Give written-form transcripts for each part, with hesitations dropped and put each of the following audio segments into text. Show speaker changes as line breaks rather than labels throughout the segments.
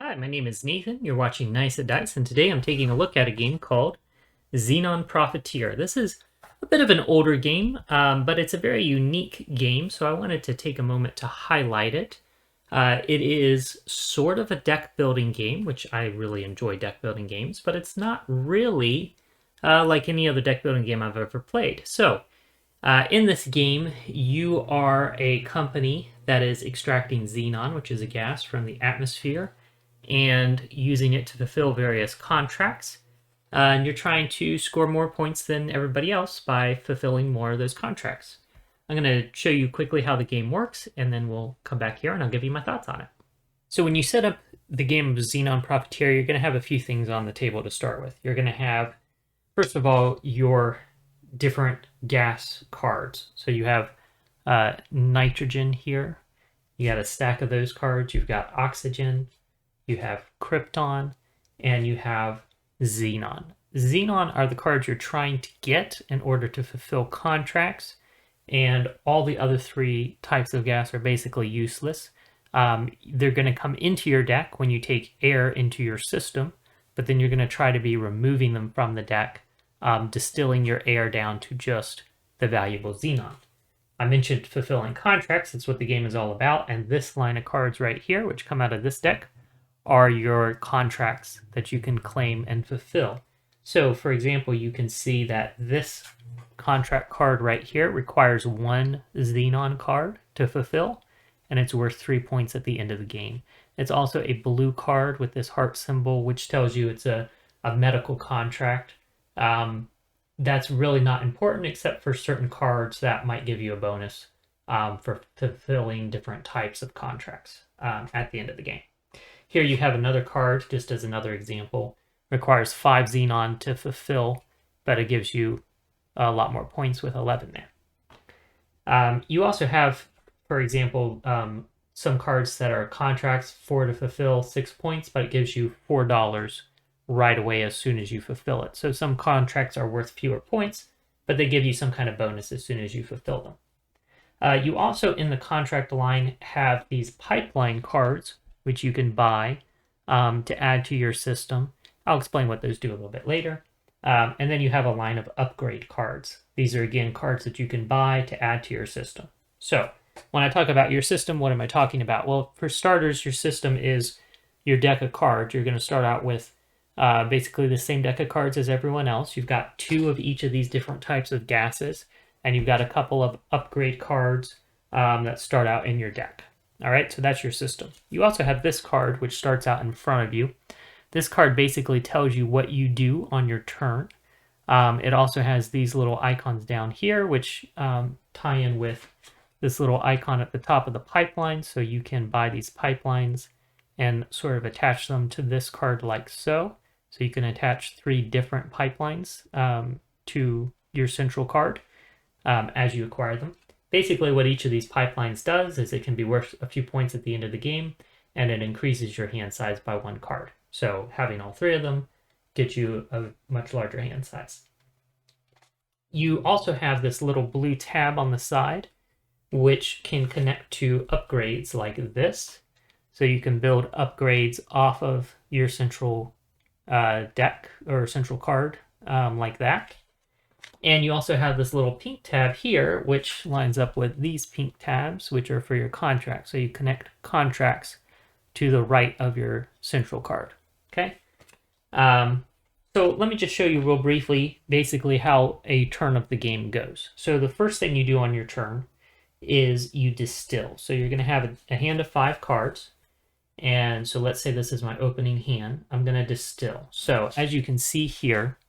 Hi, my name is Nathan. You're watching Nice at Dice, and today I'm taking a look at a game called Xenon Profiteer. This is a bit of an older game, but it's a very unique game, so I wanted to take a moment to highlight it. It is sort of a deck building game, which I really enjoy deck building games, but it's not really like any other deck building game I've ever played. So, in this game, you are a company that is extracting xenon, which is a gas, from the atmosphere, and using it to fulfill various contracts. And you're trying to score more points than everybody else by fulfilling more of those contracts. I'm going to show you quickly how the game works, and then we'll come back here and I'll give you my thoughts on it. So when you set up the game of Xenon Profiteer, you're going to have a few things on the table to start with. You're going to have, first of all, your different gas cards. So you have nitrogen here. You got a stack of those cards. You've got oxygen. You have krypton, and you have xenon. Xenon are the cards you're trying to get in order to fulfill contracts, and all the other three types of gas are basically useless. They're going to come into your deck when you take air into your system, but then you're going to try to be removing them from the deck, distilling your air down to just the valuable xenon. I mentioned fulfilling contracts. That's what the game is all about, and this line of cards right here, which come out of this deck, are your contracts that you can claim and fulfill. So, for example, you can see that this contract card right here requires one xenon card to fulfill, and it's worth 3 points at the end of the game. It's also a blue card with this heart symbol, which tells you it's a medical contract. That's really not important except for certain cards that might give you a bonus for fulfilling different types of contracts at the end of the game. Here you have another card, just as another example. Requires 5 xenon to fulfill, but it gives you a lot more points with 11 there. You also have, for example, some cards that are contracts, 4 to fulfill, 6 points, but it gives you $4 right away as soon as you fulfill it. So some contracts are worth fewer points, but they give you some kind of bonus as soon as you fulfill them. You also, in the contract line, have these pipeline cards, which you can buy to add to your system. I'll explain what those do a little bit later. And then you have a line of upgrade cards. These are, again, cards that you can buy to add to your system. So when I talk about your system, what am I talking about? Well, for starters, your system is your deck of cards. You're going to start out with basically the same deck of cards as everyone else. You've got 2 of each of these different types of gases, and you've got a couple of upgrade cards that start out in your deck. All right, so that's your system. You also have this card, which starts out in front of you. This card basically tells you what you do on your turn. It also has these little icons down here, which tie in with this little icon at the top of the pipeline, so you can buy these pipelines and sort of attach them to this card like so. So you can attach 3 different pipelines to your central card as you acquire them. Basically, what each of these pipelines does is it can be worth a few points at the end of the game, and it increases your hand size by 1 card. So having all 3 of them gets you a much larger hand size. You also have this little blue tab on the side, which can connect to upgrades like this. So you can build upgrades off of your central deck or central card like that. And you also have this little pink tab here, which lines up with these pink tabs, which are for your contracts. So you connect contracts to the right of your central card. Okay. So let me just show you real briefly, basically how a turn of the game goes. So the first thing you do on your turn is you distill. So you're going to have a hand of 5 cards. And so let's say this is my opening hand. I'm going to distill. So as you can see here,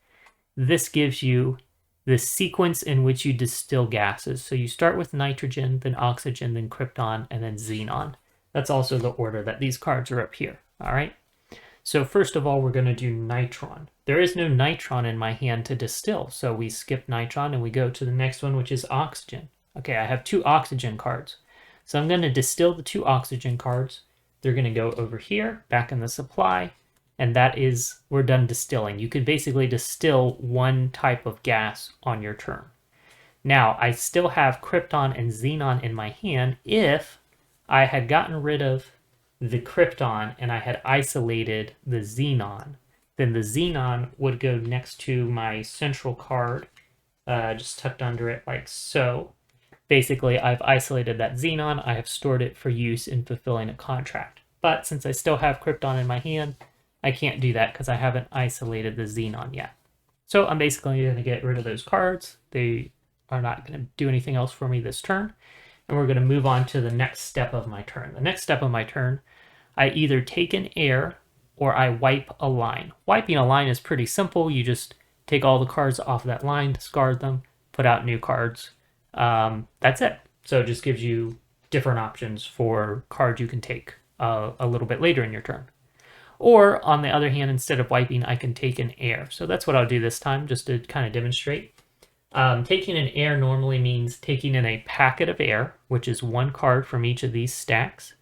this gives you the sequence in which you distill gases. So you start with nitrogen, then oxygen, then krypton, and then xenon. That's also the order that these cards are up here. All right. So first of all, we're going to do nitron. There is no nitron in my hand to distill. So we skip nitron and we go to the next one, which is oxygen. Okay, I have 2 oxygen cards. So I'm going to distill the 2 oxygen cards. They're going to go over here, back in the supply, and that is, we're done distilling. You can basically distill 1 type of gas on your turn. Now, I still have krypton and xenon in my hand if I had gotten rid of the Krypton and I had isolated the Xenon, then the Xenon would go next to my central card, just tucked under it like so. Basically, I've isolated that Xenon, I have stored it for use in fulfilling a contract. But since I still have Krypton in my hand, I can't do that because I haven't isolated the Xenon yet. So I'm basically going to get rid of those cards. They are not going to do anything else for me this turn. And we're going to move on to the next step of my turn. The next step of my turn, I either take an air or I wipe a line. Wiping a line is pretty simple. You just take all the cards off that line, discard them, put out new cards. That's it. So it just gives you different options for cards you can take a little bit later in your turn. Or on the other hand, instead of wiping, I can take an air. So that's what I'll do this time, just to kind of demonstrate. Taking an air normally means taking in a packet of air, which is one card from each of these stacks,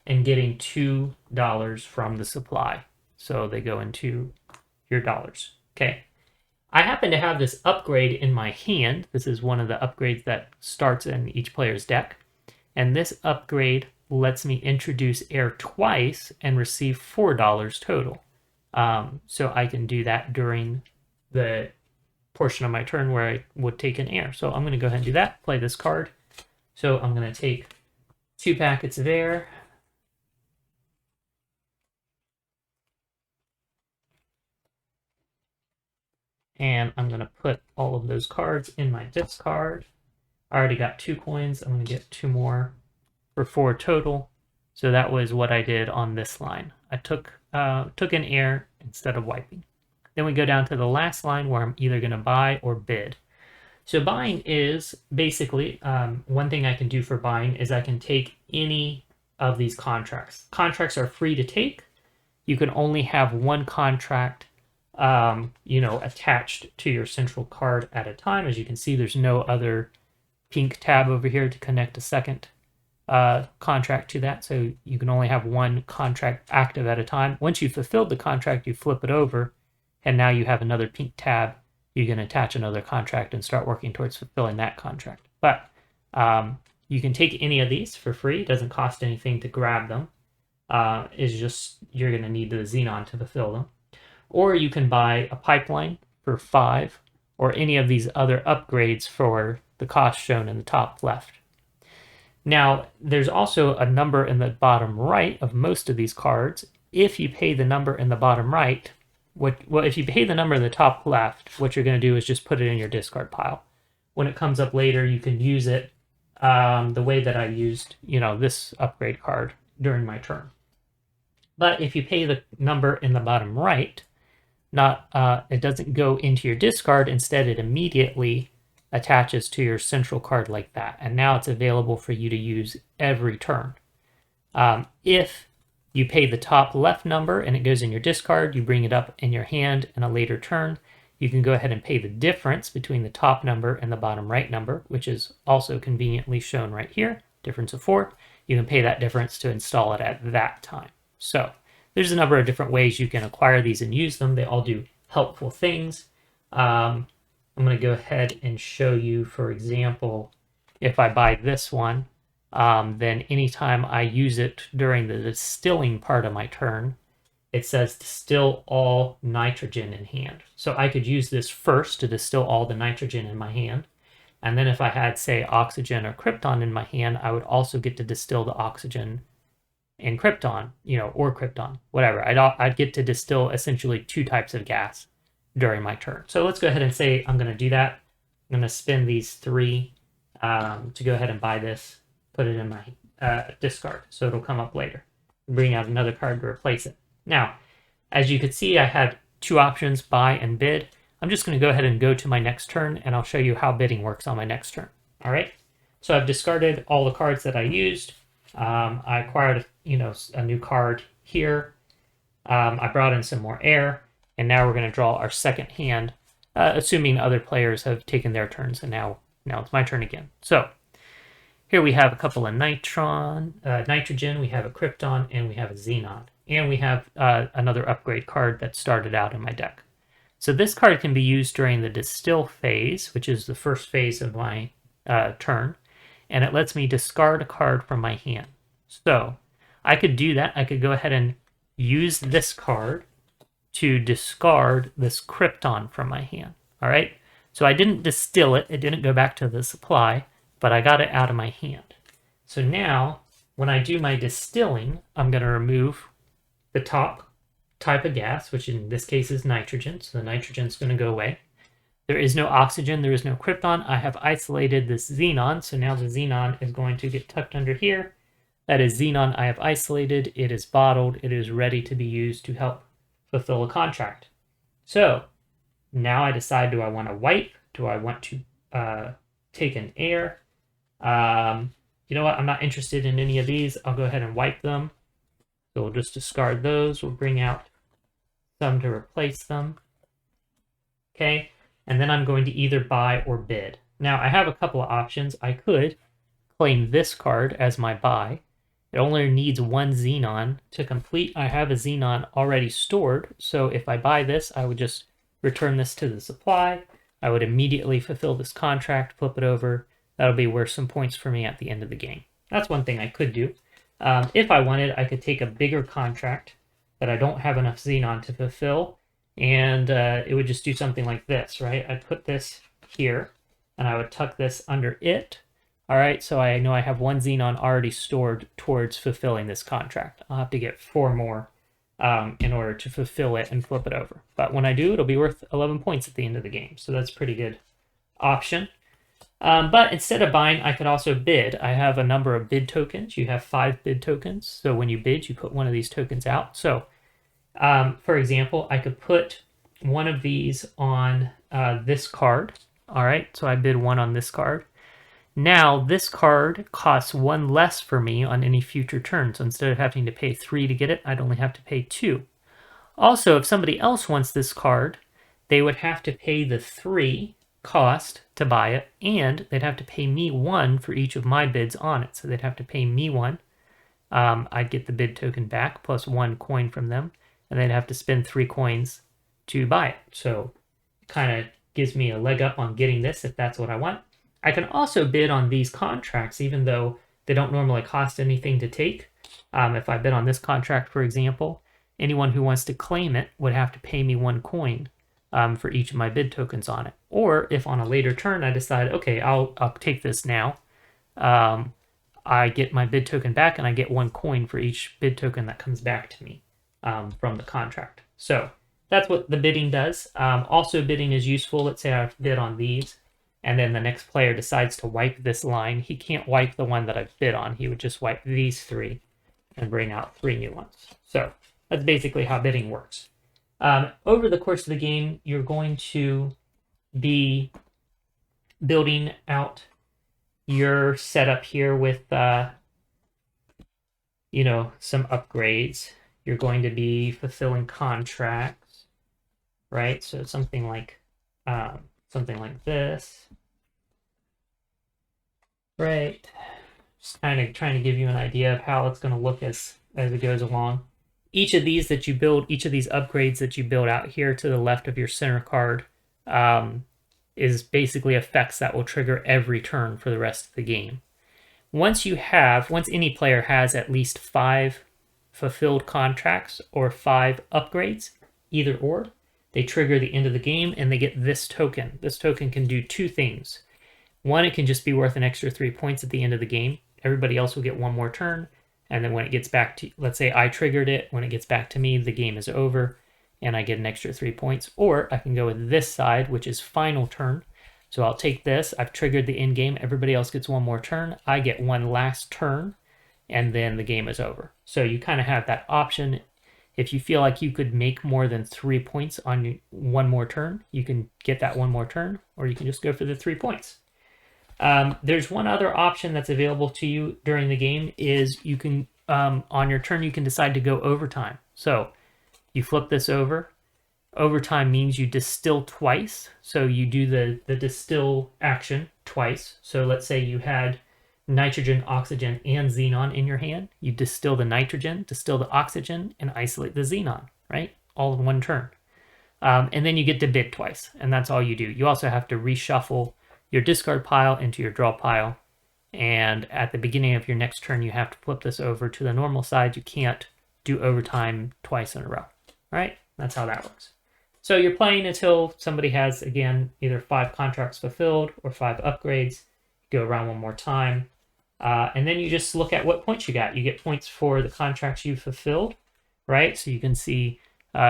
and getting $2 from the supply. So they go into your dollars. Okay. I happen to have this upgrade in my hand. This is one of the upgrades that starts in each player's deck. And this upgrade lets me introduce air twice and receive $4 total. So I can do that during the portion of my turn where I would take an air. So I'm going to go ahead and do that, play this card. So I'm going to take 2 packets of air. And I'm going to put all of those cards in my discard. I already got 2 coins. I'm going to get 2 more for 4 total. So that was what I did on this line. I took an air instead of wiping. Then we go down to the last line where I'm either going to buy or bid. So buying is basically, one thing I can do for buying is I can take any of these contracts. Contracts are free to take. You can only have one contract attached to your central card at a time. As you can see, there's no other pink tab over here to connect a second contract to that. So you can only have one contract active at a time. Once you've fulfilled the contract, you flip it over, and now you have another pink tab. You can attach another contract and start working towards fulfilling that contract. But you can take any of these for free. It doesn't cost anything to grab them. It's just you're going to need the Xenon to fulfill them. Or you can buy a pipeline for 5, or any of these other upgrades for the cost shown in the top left. Now, there's also a number in the bottom right of most of these cards. If you pay the number in the bottom right, if you pay the number in the top left, what you're going to do is just put it in your discard pile. When it comes up later, you can use it the way that I used, this upgrade card during my turn. But if you pay the number in the bottom right, it doesn't go into your discard. Instead, it immediately attaches to your central card like that. And now it's available for you to use every turn. If you pay the top left number and it goes in your discard, you bring it up in your hand in a later turn, you can go ahead and pay the difference between the top number and the bottom right number, which is also conveniently shown right here, difference of 4. You can pay that difference to install it at that time. So there's a number of different ways you can acquire these and use them. They all do helpful things. I'm going to go ahead and show you, for example, if I buy this one, then anytime I use it during the distilling part of my turn, it says distill all nitrogen in hand. So I could use this first to distill all the nitrogen in my hand. And then if I had, say, oxygen or krypton in my hand, I would also get to distill the oxygen in krypton, or krypton, whatever. I'd get to distill essentially 2 types of gas during my turn. So let's go ahead and say I'm going to do that. I'm going to spend these 3 to go ahead and buy this, put it in my discard, so it'll come up later. Bring out another card to replace it. Now, as you could see, I had 2 options, buy and bid. I'm just going to go ahead and go to my next turn, and I'll show you how bidding works on my next turn. All right. So I've discarded all the cards that I used. I acquired, a new card here. I brought in some more air, and now we're going to draw our second hand, assuming other players have taken their turns, and now it's my turn again. So here we have a couple of nitrogen, we have a krypton, and we have a xenon. And we have another upgrade card that started out in my deck. So this card can be used during the distill phase, which is the first phase of my turn, and it lets me discard a card from my hand. So I could do that. I could go ahead and use this card to discard this Krypton from my hand. All right. So I didn't distill it. It didn't go back to the supply, but I got it out of my hand. So now when I do my distilling, I'm going to remove the top type of gas, which in this case is nitrogen. So the nitrogen is going to go away. There is no oxygen. There is no krypton. I have isolated this xenon. So now the xenon is going to get tucked under here. That is xenon I have isolated. It is bottled. It is ready to be used to help fulfill a contract. So now I decide, do I want to wipe? Do I want to take an air? You know what? I'm not interested in any of these. I'll go ahead and wipe them. So we'll just discard those. We'll bring out some to replace them. Okay. And then I'm going to either buy or bid. Now I have a couple of options. I could claim this card as my buy. It only needs one xenon to complete. I have a xenon already stored. So if I buy this, I would just return this to the supply. I would immediately fulfill this contract, flip it over. That'll be worth some points for me at the end of the game. That's one thing I could do. If I wanted, I could take a bigger contract that I don't have enough xenon to fulfill, and it would just do something like this, right? I'd put this here, and I would tuck this under it. All right, so I know I have one xenon already stored towards fulfilling this contract. I'll have to get 4 more in order to fulfill it and flip it over. But when I do, it'll be worth 11 points at the end of the game. So that's a pretty good option. But instead of buying, I could also bid. I have a number of bid tokens. You have 5 bid tokens. So when you bid, you put one of these tokens out. So for example, I could put one of these on this card. All right, so I bid 1 on this card. Now this card costs 1 less for me on any future turn. So instead of having to pay 3 to get it, I'd only have to pay 2. Also, if somebody else wants this card, they would have to pay the 3 cost to buy it, and they'd have to pay me 1 for each of my bids on it. So they'd have to pay me 1. I'd get the bid token back plus 1 coin from them, and they'd have to spend 3 coins to buy it. So it kind of gives me a leg up on getting this if that's what I want. I can also bid on these contracts, even though they don't normally cost anything to take. If I bid on this contract, for example, anyone who wants to claim it would have to pay me 1 coin for each of my bid tokens on it. Or if on a later turn I decide, okay, I'll take this now, I get my bid token back and I get 1 coin for each bid token that comes back to me from the contract. So that's what the bidding does. Also, bidding is useful. Let's say I bid on these, and then the next player decides to wipe this line. He can't wipe the one that I bid on. He would just wipe these 3 and bring out 3 new ones. So that's basically how bidding works. Over the course of the game, you're going to be building out your setup here with, you know, some upgrades. You're going to be fulfilling contracts, right? So something like this, right? Just kind of trying to give you an idea of how it's going to look as it goes along. Each of these that you build, each of these upgrades that you build out here to the left of your center card is basically effects that will trigger every turn for the rest of the game. Once any player has at least 5 fulfilled contracts or 5 upgrades, either or, they trigger the end of the game and they get this token. This token can do 2 things. One, it can just be worth an extra 3 points at the end of the game. Everybody else will get 1 more turn. And then when it gets back to, let's say I triggered it, when it gets back to me, the game is over and I get an extra 3 points. Or I can go with this side, which is final turn. So I'll take this, I've triggered the end game, everybody else gets 1 more turn, I get 1 last turn, and then the game is over. So you kind of have that option. If you feel like you could make more than 3 points on 1 more turn, you can get that 1 more turn, or you can just go for the 3 points. There's one other option that's available to you during the game is you can, on your turn, you can decide to go overtime. So you flip this over. Overtime means you distill twice. So you do the distill action twice. So let's say you had nitrogen, oxygen, and xenon in your hand. You distill the nitrogen, distill the oxygen, and isolate the xenon, right? All in 1 turn. And then you get to bid twice, and that's all you do. You also have to reshuffle your discard pile into your draw pile, and at the beginning of your next turn, you have to flip this over to the normal side. You can't do overtime twice in a row. All right, that's how that works. So you're playing until somebody has, again, either 5 contracts fulfilled or 5 upgrades. Go around one more time. And then you just look at what points you got. You get points for the contracts you fulfilled, right? So you can see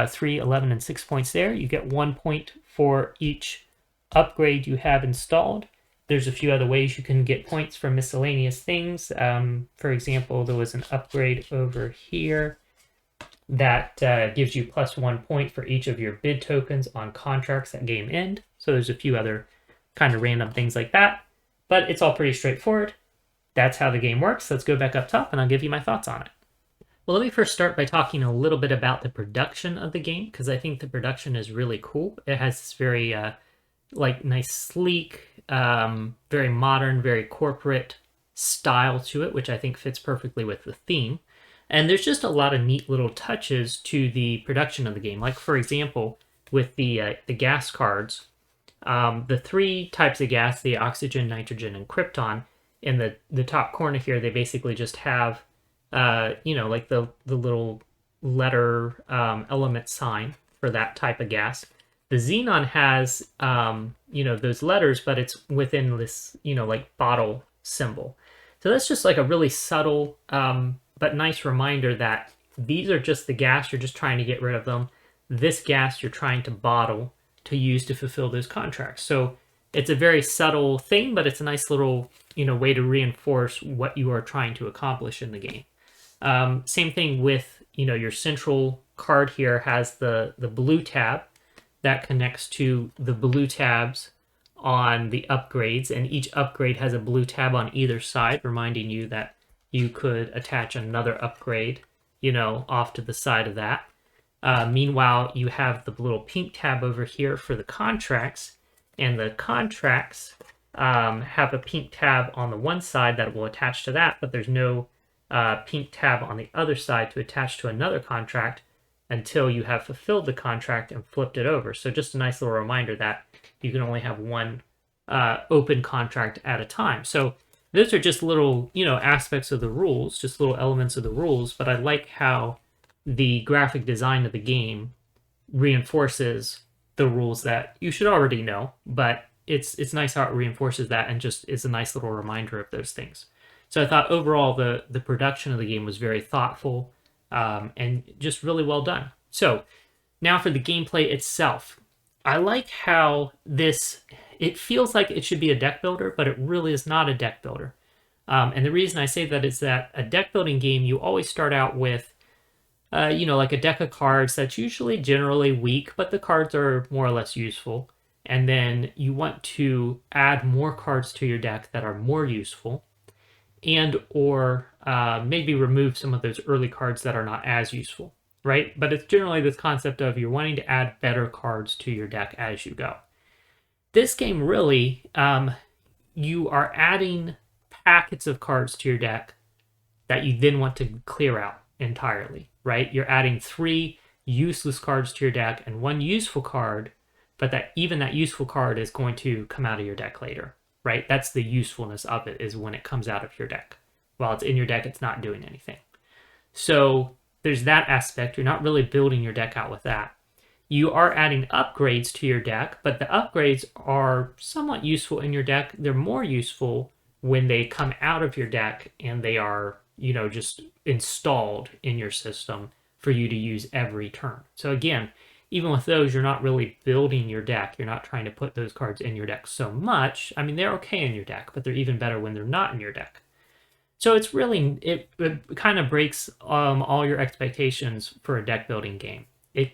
3, 11, and 6 points there. You get 1 point for each upgrade you have installed. There's a few other ways you can get points for miscellaneous things. For example, there was an upgrade over here that gives you +1 point for each of your bid tokens on contracts at game end. So there's a few other kind of random things like that, but it's all pretty straightforward. That's how the game works. Let's go back up top and I'll give you my thoughts on it. Well, let me first start by talking a little bit about the production of the game, because I think the production is really cool. It has this very nice, sleek, very modern, very corporate style to it, which I think fits perfectly with the theme. And there's just a lot of neat little touches to the production of the game. Like, for example, with the gas cards, the 3 types of gas, the oxygen, nitrogen, and krypton, in the top corner here, they basically just have, like the little letter element sign for that type of gas. The Xenon has, those letters, but it's within this, like bottle symbol. So that's just like a really subtle but nice reminder that these are just the gas, you're just trying to get rid of them. This gas you're trying to bottle to use to fulfill those contracts. So it's a very subtle thing, but it's a nice little, way to reinforce what you are trying to accomplish in the game. Same thing with, your central card here has the blue tab that connects to the blue tabs on the upgrades, and each upgrade has a blue tab on either side, reminding you that you could attach another upgrade, off to the side of that. Meanwhile, you have the little pink tab over here for the contracts, and the contracts have a pink tab on the one side that will attach to that, but there's no pink tab on the other side to attach to another contract until you have fulfilled the contract and flipped it over. So just a nice little reminder that you can only have one open contract at a time. So those are just little, aspects of the rules, just little elements of the rules, but I like how the graphic design of the game reinforces the rules that you should already know, but it's nice how it reinforces that and just is a nice little reminder of those things. So I thought overall the production of the game was very thoughtful and just really well done. So now for the gameplay itself. I like how it feels like it should be a deck builder, but it really is not a deck builder. And the reason I say that is that a deck building game, you always start out with, like a deck of cards that's usually generally weak, but the cards are more or less useful. And then you want to add more cards to your deck that are more useful, and or maybe remove some of those early cards that are not as useful, right? But it's generally this concept of you're wanting to add better cards to your deck as you go. This game really, you are adding packets of cards to your deck that you then want to clear out entirely, right? You're adding 3 useless cards to your deck and 1 useful card, but that useful card is going to come out of your deck later, right? That's the usefulness of it, is when it comes out of your deck. While it's in your deck, it's not doing anything. So there's that aspect. You're not really building your deck out with that. You are adding upgrades to your deck, but the upgrades are somewhat useful in your deck. They're more useful when they come out of your deck and they are, just installed in your system for you to use every turn. So again, even with those, you're not really building your deck. You're not trying to put those cards in your deck so much. I mean, they're okay in your deck, but they're even better when they're not in your deck. So it's really, it kind of breaks all your expectations for a deck building game.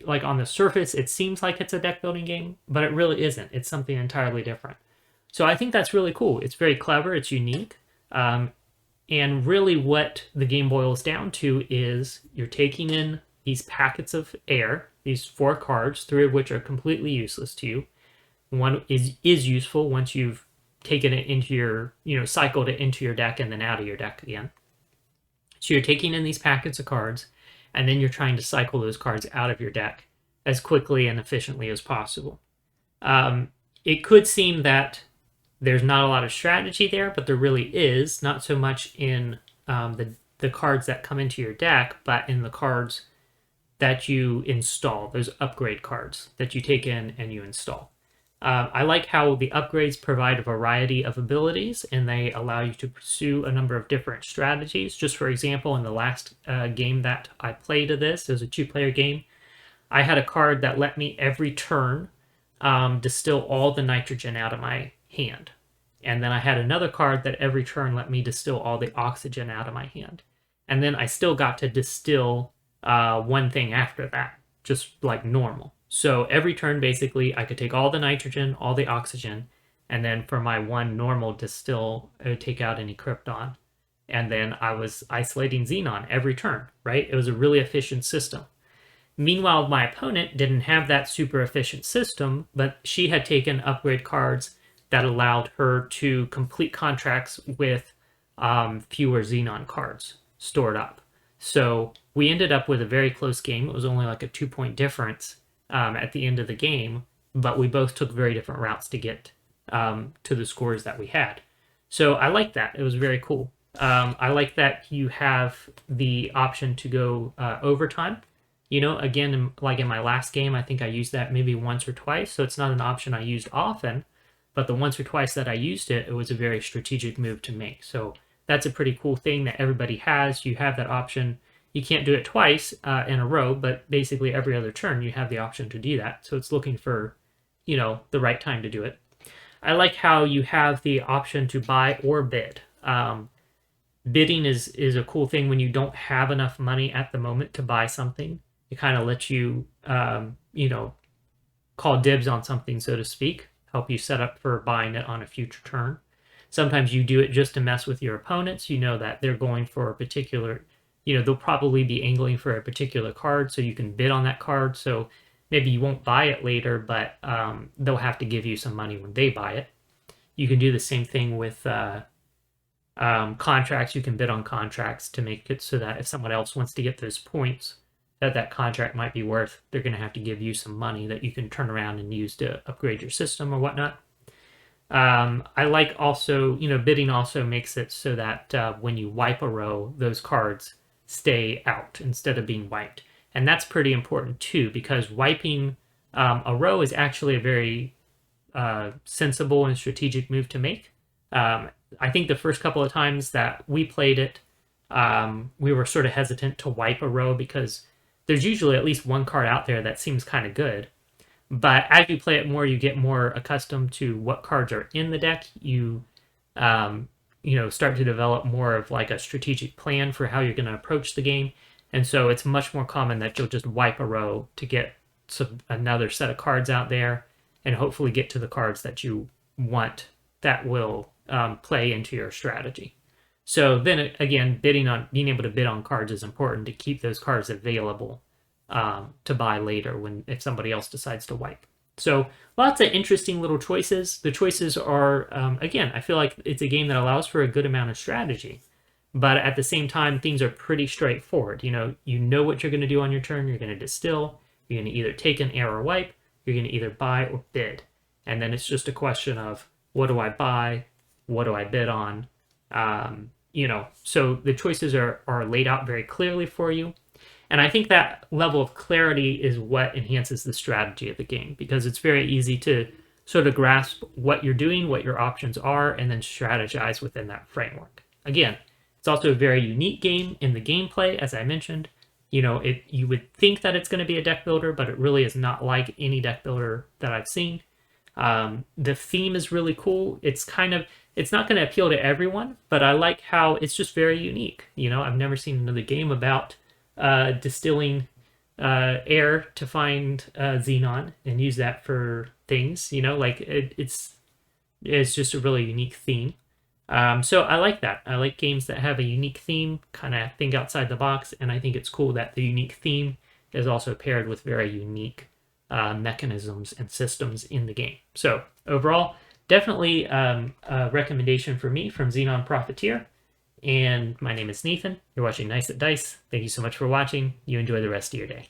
Like on the surface, it seems like it's a deck building game, but it really isn't. It's something entirely different. So I think that's really cool. It's very clever. It's unique. And really what the game boils down to is you're taking in these packets of air, these 4 cards, 3 of which are completely useless to you. One is useful once you've taken it into your, cycled it into your deck and then out of your deck again. So you're taking in these packets of cards, and then you're trying to cycle those cards out of your deck as quickly and efficiently as possible. It could seem that There's not a lot of strategy there, but there really is, not so much in the cards that come into your deck, but in the cards that you install, those upgrade cards that you take in and you install. I like how the upgrades provide a variety of abilities and they allow you to pursue a number of different strategies. Just for example, in the last game that I played of this, it was a 2-player game, I had a card that let me every turn distill all the nitrogen out of my hand. And then I had another card that every turn let me distill all the oxygen out of my hand. And then I still got to distill one thing after that, just like normal. So every turn, basically, I could take all the nitrogen, all the oxygen, and then for my one normal distill, I would take out any krypton. And then I was isolating xenon every turn, right? It was a really efficient system. Meanwhile, my opponent didn't have that super efficient system, but she had taken upgrade cards that allowed her to complete contracts with fewer xenon cards stored up. So we ended up with a very close game. It was only like a 2-point difference at the end of the game, but we both took very different routes to get to the scores that we had. So I like that. It was very cool. I like that you have the option to go overtime. You know, again, like in my last game, I think I used that maybe once or twice, so it's not an option I used often, but the once or twice that I used it, it was a very strategic move to make. So that's a pretty cool thing that everybody has. You have that option. You can't do it twice in a row, but basically every other turn you have the option to do that. So it's looking for, you know, the right time to do it. I like how you have the option to buy or bid. Bidding is a cool thing when you don't have enough money at the moment to buy something. It kind of lets you, you know, call dibs on something, so to speak, help you set up for buying it on a future turn. Sometimes you do it just to mess with your opponents. You know that they're going for a particular, you know, they'll probably be angling for a particular card, so you can bid on that card. So maybe you won't buy it later, but they'll have to give you some money when they buy it. You can do the same thing with contracts. You can bid on contracts to make it so that if someone else wants to get those points that contract might be worth, they're going to have to give you some money that you can turn around and use to upgrade your system or whatnot. I like also, you know, bidding also makes it so that when you wipe a row, those cards stay out instead of being wiped. And that's pretty important too, because wiping a row is actually a very sensible and strategic move to make. I think the first couple of times that we played it, we were sort of hesitant to wipe a row because there's usually at least one card out there that seems kind of good. But as you play it more, you get more accustomed to what cards are in the deck. You know, start to develop more of like a strategic plan for how you're going to approach the game. And so it's much more common that you'll just wipe a row to get another set of cards out there and hopefully get to the cards that you want that will play into your strategy. So then again, being able to bid on cards is important to keep those cards available to buy later if somebody else decides to wipe. So lots of interesting little choices. The choices are, again, I feel like it's a game that allows for a good amount of strategy. But at the same time, things are pretty straightforward. You know what you're going to do on your turn. You're going to distill. You're going to either take an air or wipe. You're going to either buy or bid. And then it's just a question of, what do I buy? What do I bid on? You know, so the choices are laid out very clearly for you. And I think that level of clarity is what enhances the strategy of the game, because it's very easy to sort of grasp what you're doing, what your options are, and then strategize within that framework. Again, it's also a very unique game in the gameplay, as I mentioned. You know, you would think that it's going to be a deck builder, but it really is not like any deck builder that I've seen. The theme is really cool. It's not going to appeal to everyone, but I like how it's just very unique. You know, I've never seen another game about distilling air to find xenon and use that for things. You know, like it's just a really unique theme. So I like that. I like games that have a unique theme, kind of think outside the box, and I think it's cool that the unique theme is also paired with very unique mechanisms and systems in the game. So overall, definitely a recommendation for me from Xenon Profiteer. And my name is Nathan. You're watching Nice at Dice. Thank you so much for watching. You enjoy the rest of your day.